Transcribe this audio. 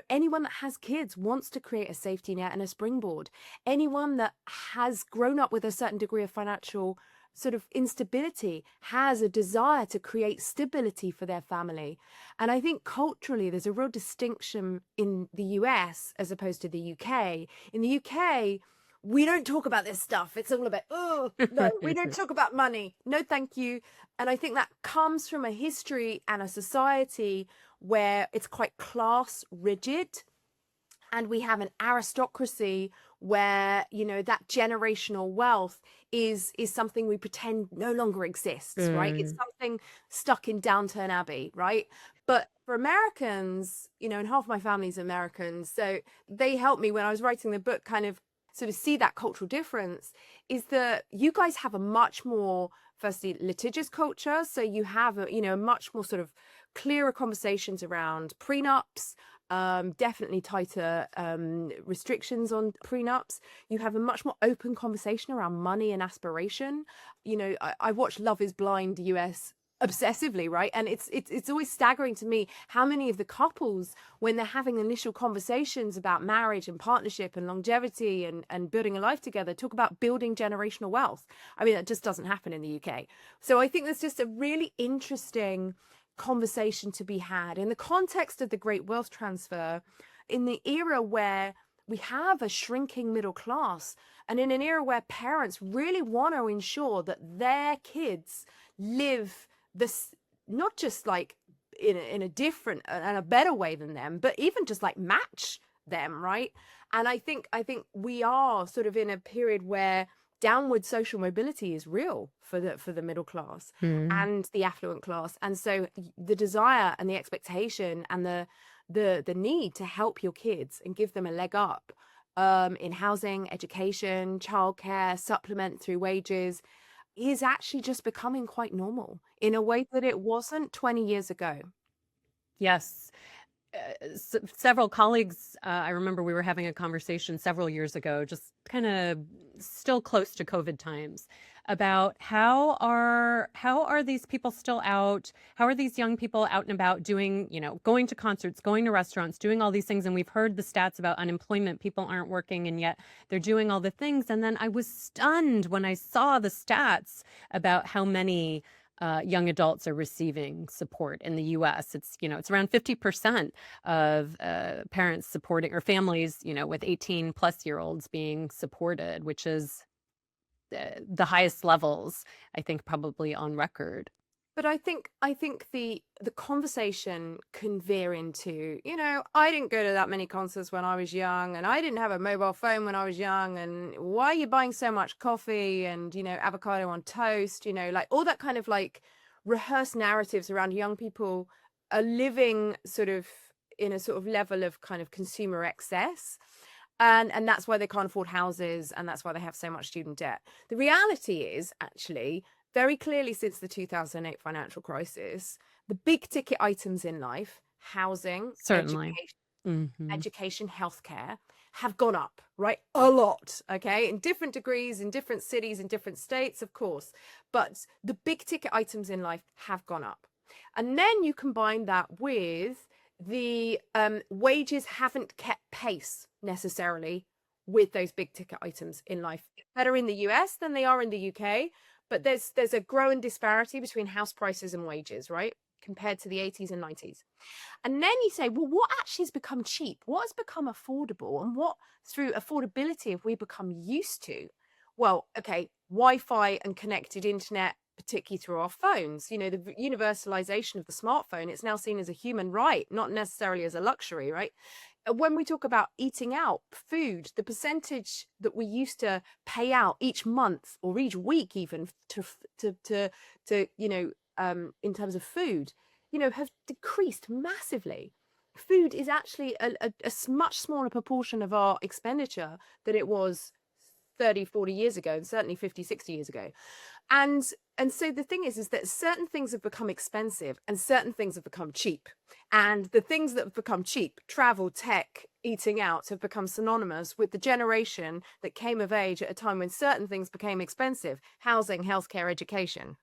anyone that has kids wants to create a safety net and a springboard. Anyone that has grown up with a certain degree of financial sort of instability has a desire to create stability for their family. And I think culturally, there's a real distinction in the US as opposed to the UK. In the UK, we don't talk about this stuff. It's all about, oh, no, we don't talk about money. No, thank you. And I think that comes from a history and a society where it's quite class rigid. And we have an aristocracy where, that generational wealth is something we pretend no longer exists, right? It's something stuck in Downton Abbey, right? But for Americans, and half my family's Americans, so they helped me when I was writing the book kind of sort of see that cultural difference, is that you guys have a much more, firstly, litigious culture. So you have a much more sort of clearer conversations around prenups, definitely tighter restrictions on prenups. You have a much more open conversation around money and aspiration. I watch Love is Blind US obsessively, right? And it's always staggering to me how many of the couples, when they're having initial conversations about marriage and partnership and longevity and building a life together, talk about building generational wealth. I mean, that just doesn't happen in the UK. So I think there's just a really interesting conversation to be had in the context of the great wealth transfer, in the era where we have a shrinking middle class, and in an era where parents really want to ensure that their kids live this, not just like in a different and a better way than them, but even just like match them, right? And I think we are sort of in a period where downward social mobility is real for the middle class and the affluent class. And so the desire and the expectation and the need to help your kids and give them a leg up in housing, education, childcare, supplement through wages is actually just becoming quite normal in a way that it wasn't 20 years ago. Yes. Several colleagues, I remember we were having a conversation several years ago, just kind of still close to COVID times, about how are these people still out? How are these young people out and about doing, going to concerts, going to restaurants, doing all these things? And we've heard the stats about unemployment. People aren't working, and yet they're doing all the things. And then I was stunned when I saw the stats about how many young adults are receiving support in the U.S. It's around 50% of parents supporting, or families, with 18 plus year olds being supported, which is the highest levels, I think, probably on record. But I think the conversation can veer into, I didn't go to that many concerts when I was young, and I didn't have a mobile phone when I was young, and why are you buying so much coffee and, avocado on toast, like all that kind of like rehearsed narratives around young people are living sort of in a sort of level of kind of consumer excess. And that's why they can't afford houses, and that's why they have so much student debt. The reality is actually, very clearly since the 2008 financial crisis, the big ticket items in life, housing, Certainly. education, healthcare, have gone up, right? A lot, okay? In different degrees, in different cities, in different states, of course. But the big ticket items in life have gone up. And then you combine that with the wages haven't kept pace necessarily with those big ticket items in life. Better in the US than they are in the UK. But there's a growing disparity between house prices and wages, right? Compared to the 80s and 90s. And then you say, well, what actually has become cheap? What has become affordable? And what through affordability have we become used to? Well, okay, Wi-Fi and connected internet, particularly through our phones. The universalization of the smartphone, it's now seen as a human right, not necessarily as a luxury, right? When we talk about eating out, food, the percentage that we used to pay out each month or each week, even to in terms of food, have decreased massively. Food is actually a much smaller proportion of our expenditure than it was 30, 40 years ago, and certainly 50, 60 years ago. And so the thing is that certain things have become expensive and certain things have become cheap. And the things that have become cheap, travel, tech, eating out, have become synonymous with the generation that came of age at a time when certain things became expensive: housing, healthcare, education.